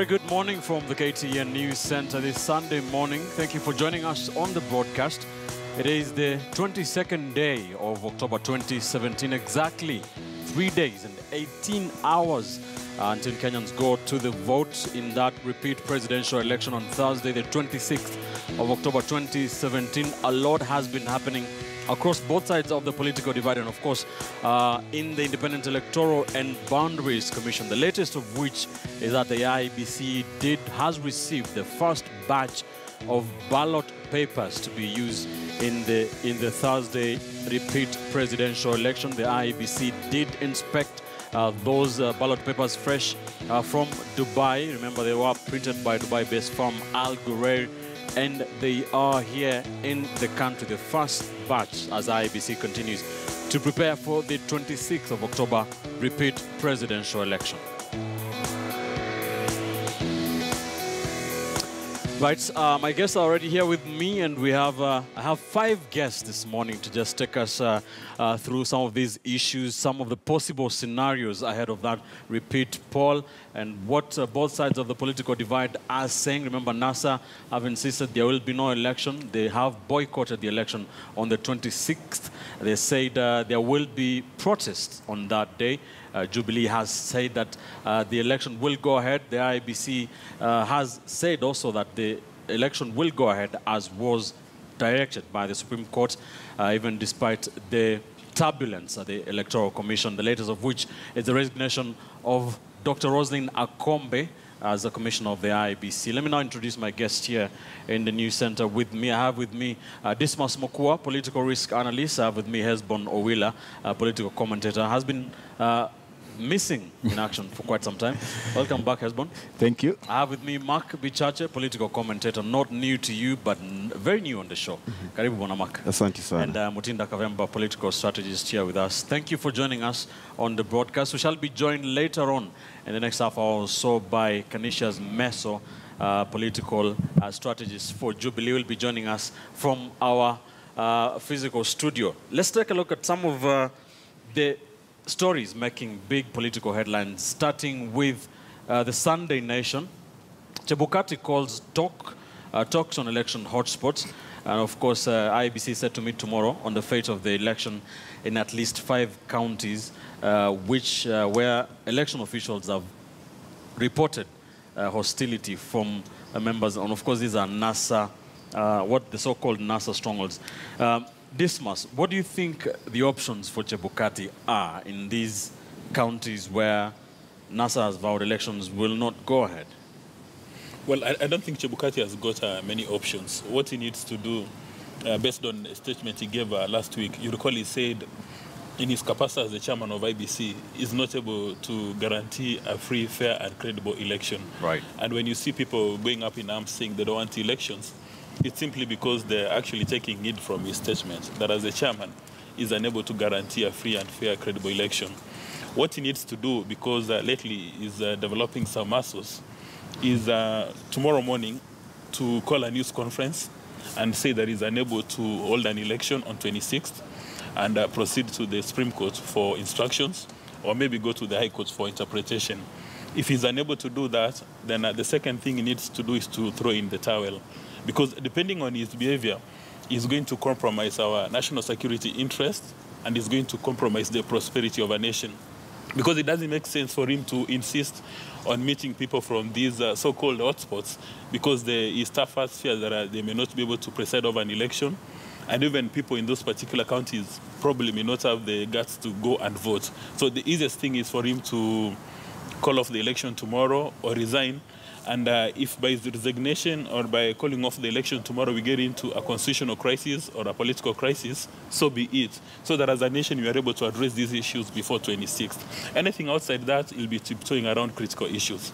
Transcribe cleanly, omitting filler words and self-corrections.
very good morning from the KTN News Center this Sunday morning. Thank you for joining us on the broadcast. It is the 22nd day of October 2017, exactly 3 days and 18 hours until Kenyans go to the vote in that repeat presidential election on Thursday, the 26th of October 2017. A lot has been happening across both sides of the political divide, and of course in the Independent Electoral and Boundaries Commission, the latest of which is that the IEBC has received the first batch of ballot papers to be used in the Thursday repeat presidential election. The IEBC did inspect those ballot papers fresh from Dubai. Remember, they were printed by Dubai-based firm Al Ghurair, and they are here in the country, the first batch, as IEBC continues to prepare for the 26th of October repeat presidential election. Right, my guests are already here with me, and I have 5 guests this morning to just take us through some of these issues, some of the possible scenarios ahead of that repeat poll, and what both sides of the political divide are saying. Remember, NASA have insisted there will be no election. They have boycotted the election on the 26th. They said there will be protests on that day. Jubilee has said that the election will go ahead. The IEBC has said also that the election will go ahead as was directed by the Supreme Court, even despite the turbulence at the Electoral Commission, the latest of which is the resignation of Dr. Roslyn Akombe as the commissioner of the IEBC. Let me now introduce my guest here in the News Center with me. I have with me Dimass Mokua, political risk analyst. I have with me Hesbon Owila, political commentator. Has been missing in action for quite some time. Welcome back, Hesbon. Thank you. I have with me Mark Bichache, political commentator, not new to you, but very new on the show. Karibu Bwana Mark. Asante sana. And Mutinda Kavemba, political strategist, here with us. Thank you for joining us on the broadcast. We shall be joined later on in the next half hour or so by Canisius Meso, political strategist for Jubilee. Will be joining us from our physical studio. Let's take a look at some of the stories making big political headlines, starting with the Sunday Nation. Chebukati calls talks on election hotspots. And of course, IEBC said to meet tomorrow on the fate of the election in at least 5 counties, where election officials have reported hostility from members. And of course, these are NASA, what the so-called NASA strongholds. Dimass, what do you think the options for Chebukati are in these counties where NASA has vowed elections will not go ahead? Well, I don't think Chebukati has got many options. What he needs to do, based on a statement he gave last week, you recall he said in his capacity as the chairman of IEBC, is not able to guarantee a free, fair, and credible election. Right. And when you see people going up in arms saying they don't want elections, it's simply because they're actually taking it from his statement that as a chairman, is unable to guarantee a free and fair, credible election. What he needs to do, because lately he's developing some muscles, is tomorrow morning to call a news conference and say that he's unable to hold an election on 26th and proceed to the Supreme Court for instructions, or maybe go to the High Court for interpretation. If he's unable to do that, then the second thing he needs to do is to throw in the towel. Because depending on his behavior, he's going to compromise our national security interest, and he's going to compromise the prosperity of a nation. Because it doesn't make sense for him to insist on meeting people from these so-called hotspots, because his staffers fear that they may not be able to preside over an election, and even people in those particular counties probably may not have the guts to go and vote. So the easiest thing is for him to call off the election tomorrow or resign. And if by his resignation or by calling off the election tomorrow we get into a constitutional crisis or a political crisis, so be it. So that as a nation we are able to address these issues before 26th. Anything outside that will be tiptoeing around critical issues.